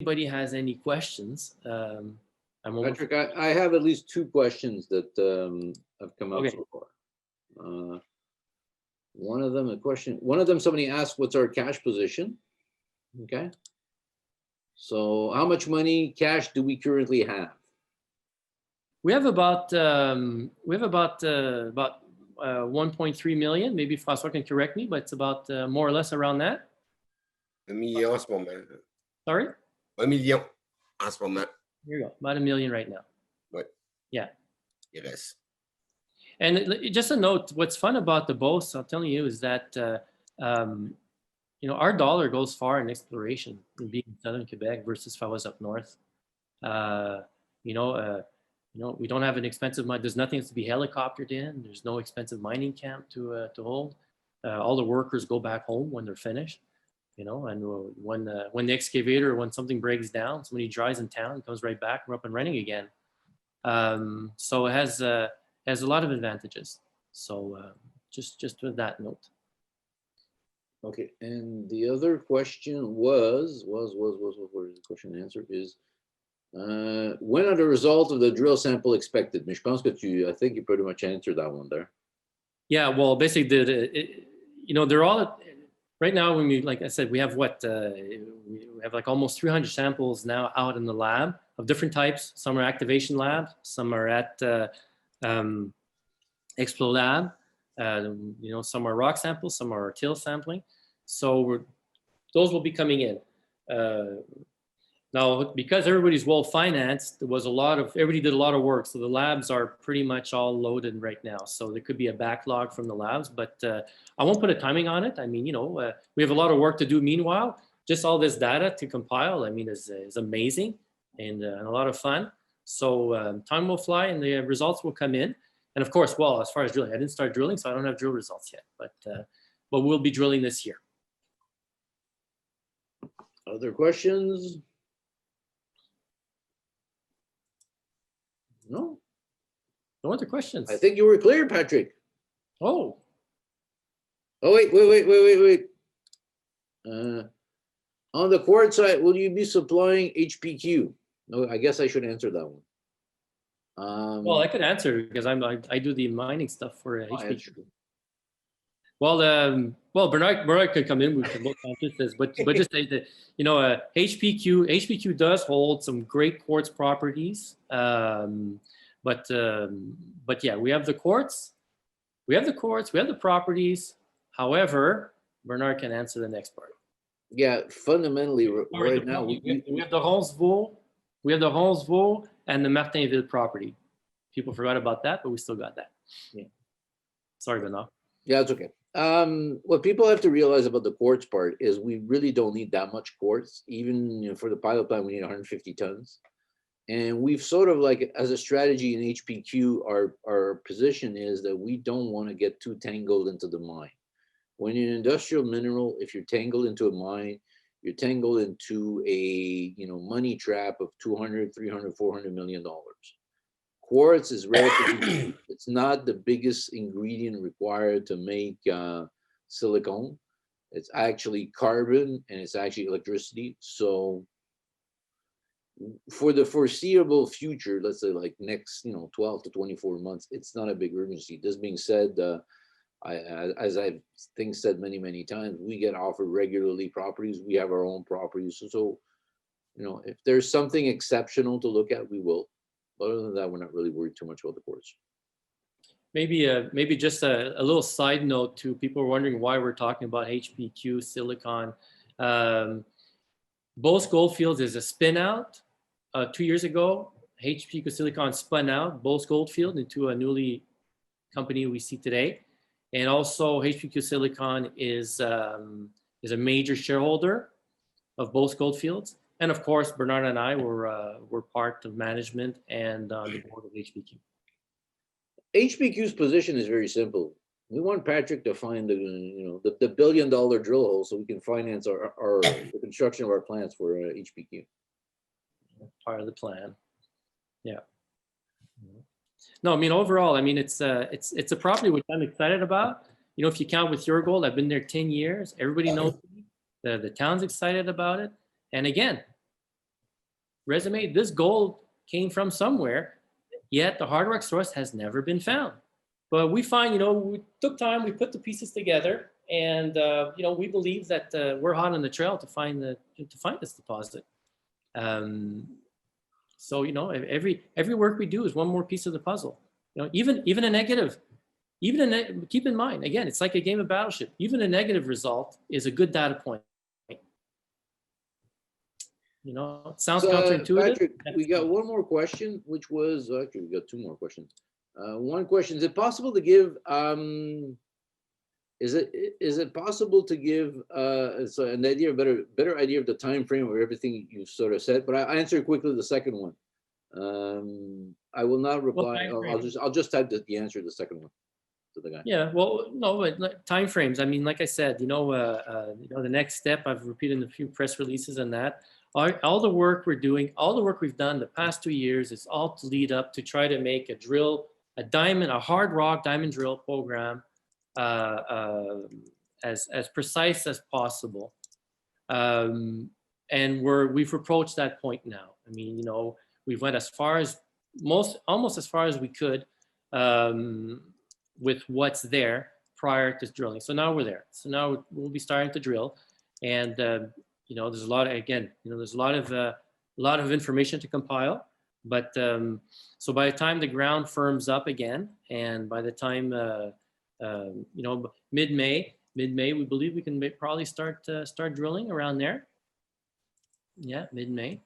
anybody has any questions, I'm almost Patrick, I have at least two questions that have come up okay. so far. One of them, somebody asked, what's our cash position? Okay. So how much money, cash, do we currently have? We have about 1.3 million. Maybe François can correct me, but it's about more or less around that. 1 million en ce moment. Sorry? 1 million en ce moment. Here you go. About 1 million right now. Ouais. Yeah. Il reste. And just a note, what's fun about the Beauce, I'm telling you, is that our dollar goes far in exploration in being in Southern Quebec versus if I was up north. We don't have an expensive mine. There's nothing to be helicoptered in. There's no expensive mining camp to hold. All the workers go back home when they're finished. And when the excavator, when something breaks down, somebody drives in town, comes right back, we're up and running again. So it has a lot of advantages. So just with that note. Okay, and the other question was where is the question and answer is, when are the results of the drill sample expected? I think you pretty much answered that one there. Yeah, well, basically, they're all right now. When like I said, we have we have like almost 300 samples now out in the lab of different types. Some are activation labs, some are at Explo Lab. Some are rock samples, some are till sampling. So those will be coming in. Now, because everybody's well financed, everybody did a lot of work. So the labs are pretty much all loaded right now. So there could be a backlog from the labs, but I won't put a timing on it. I mean, we have a lot of work to do meanwhile. Just all this data to compile, I mean, is amazing and a lot of fun. So time will fly and the results will come in. And of course, well, as far as drilling, I didn't start drilling, so I don't have drill results yet, but we'll be drilling this year. Other questions? No? No other questions? I think you were clear, Patrick. Oh. Oh, wait. On the quartz side, will you be supplying HPQ? No, I guess I should answer that one. Well, I could answer because I do the mining stuff for HPQ. Well, Bernard could come in. We can look at this, but just say that HPQ does hold some great quartz properties. But yeah, we have the quartz, we have the properties. However, Bernard can answer the next part. Yeah, fundamentally, right now we have the Roncevaux, and the Martinville property. People forgot about that, but we still got that. Yeah. Sorry, Bernard. Yeah, it's okay. What people have to realize about the quartz part is we really don't need that much quartz. Even for the pilot plant, we need 150 tons. And we've sort of like, as a strategy in HPQ, our position is that we don't want to get too tangled into the mine. When you're an industrial mineral, if you're tangled into a mine, you're tangled into a money trap of 200, 300, 400 million dollars. Quartz is relatively, it's not the biggest ingredient required to make silicone. It's actually carbon and it's actually electricity. So for the foreseeable future, let's say like next 12 to 24 months, it's not a big urgency. This being said, as I've said many times, we get offered regularly properties. We have our own properties. So if there's something exceptional to look at, we will. Other than that, we're not really worried too much about the quartz. Maybe just a little side note to people wondering why we're talking about HPQ silicon. Beauce Gold Fields is a spin out. 2 years ago, HPQ silicon spun out Beauce Gold Field into a newly company we see today. And also HPQ silicon is a major shareholder of Beauce Gold Fields. And of course, Bernard and I were part of management and on the board of HPQ. HPQ's position is very simple. We want Patrick to find the $1 billion drill hole so we can finance the construction of our plants for HPQ. Part of the plan. Yeah. No, I mean overall, I mean it's a property which I'm excited about. If you count with your gold, I've been there 10 years. Everybody knows me. The town's excited about it. And again, resume, this gold came from somewhere, yet the hard rock source has never been found. But we find, we took time, we put the pieces together, and we believe that we're hot on the trail to find this deposit. So every work we do is one more piece of the puzzle. Even a negative, keep in mind, again, it's like a game of Battleship. Even a negative result is a good data point. It sounds counterintuitive. Patrick, we got one more question, which was actually we got two more questions. One question: is it possible to give? Is it possible to give an idea, better idea of the time frame of everything you've sort of said? But I answer quickly the second one. I will not reply. I'll just type the answer to the second one to the guy. Yeah, well, no, but time frames. I mean, like I said, the next step. I've repeated a few press releases on that. All the work we're doing, all the work we've done the past 2 years, is all to lead up to try to make a hard rock diamond drill program as precise as possible. And we've approached that point now. I mean, we've went almost as far as we could with what's there prior to drilling. So now we're there. So now we'll be starting to drill, and there's a lot of information to compile. But so by the time the ground firms up again, and by the time mid-May, we believe we can probably start drilling around there. Yeah, mid-May.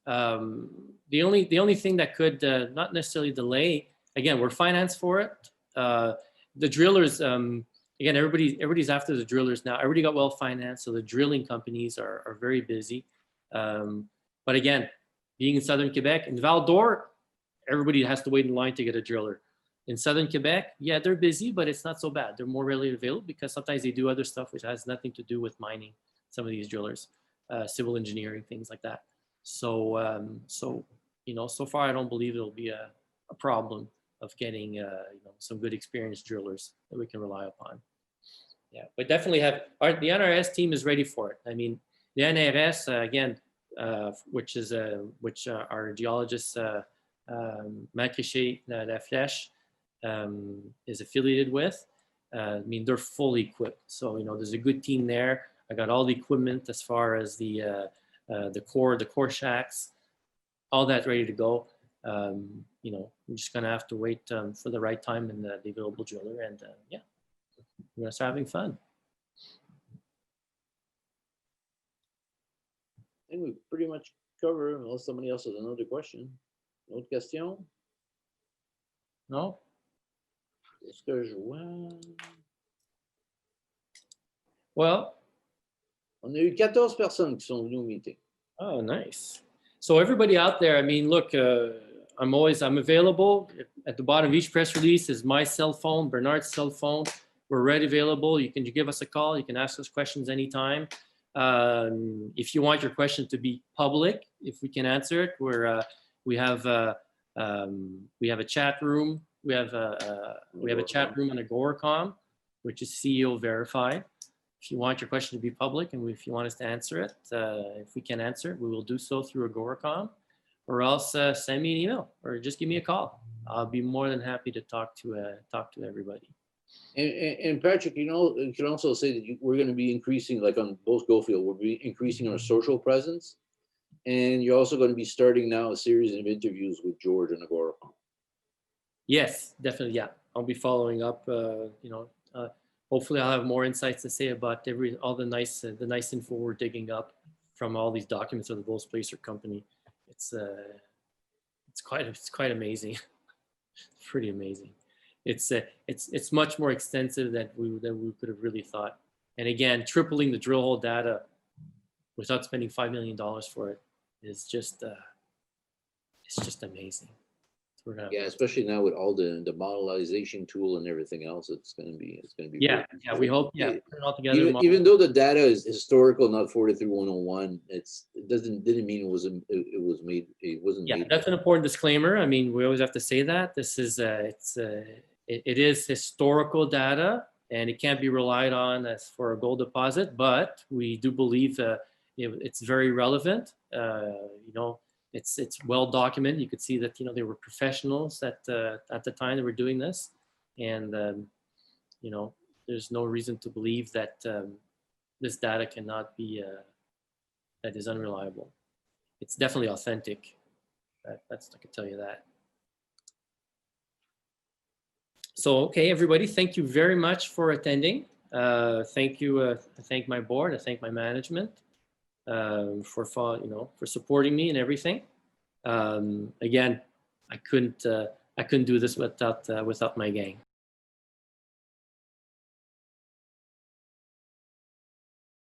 The only thing that could not necessarily delay, again, we're financed for it. The drillers, again, everybody's after the drillers now. Everybody got well financed, so the drilling companies are very busy. But again, being in Southern Quebec, in Val d'Or, everybody has to wait in line to get a driller. In Southern Quebec, yeah, they're busy, but it's not so bad. They're more readily available because sometimes they do other stuff which has nothing to do with mining. Some of these drillers, civil engineering, things like that. So so far I don't believe it'll be a problem of getting some good experienced drillers that we can rely upon. Yeah, but definitely the NRS team is ready for it. I mean, the NRS again, which our geologist Macriché La Flèche is affiliated with. I mean, they're fully equipped. So there's a good team there. I got all the equipment as far as the core shacks, all that ready to go. We're just gonna have to wait for the right time and the available driller, and yeah, we're gonna start having fun. I think we pretty much covered, unless somebody else has another question. Autre question? No? Est-ce que je vois? Well, on a eu 14 personnes qui sont venues au meeting. Oh, nice. So everybody out there, I mean, look, I'm available. At the bottom of each press release is my cell phone, Bernard's cell phone. We're ready, available. You can give us a call. You can ask us questions anytime. If you want your question to be public, if we can answer it, we have a chat room. We have a chat room on Agoracom, which is CEO verified. If you want your question to be public and if you want us to answer it, if we can answer it, we will do so through Agoracom, or else send me an email or just give me a call. I'll be more than happy to talk to everybody. And Patrick, you can also say that we're going to be increasing, like on Beauce Gold Fields, we'll be increasing our social presence, and you're also going to be starting now a series of interviews with George and Agoracom. Yes, definitely. Yeah, I'll be following up. Hopefully, I'll have more insights to say about all the nice info we're digging up from all these documents of the Beauce Placer Company. It's quite amazing. It's pretty amazing. It's much more extensive than we could have really thought. And again, tripling the drill hole data without spending $5 million for it is just amazing. Yeah, especially now with all the modelization tool and everything else, it's going to be yeah. We hope put it all together. Even though the data is historical, not 43-101, it didn't mean it wasn't made. Yeah, that's an important disclaimer. I mean, we always have to say that this is it is historical data and it can't be relied on as for a gold deposit, but we do believe it's very relevant. it's well documented. You could see that, you know, they were professionals at the time they were doing this, and you know, there's no reason to believe that this data cannot be that is unreliable. It's definitely authentic. That's, I can tell you that. So, okay, everybody, thank you very much for attending. Thank you. I thank my board. I thank my management for supporting me and everything. Again, I couldn't do this without my gang.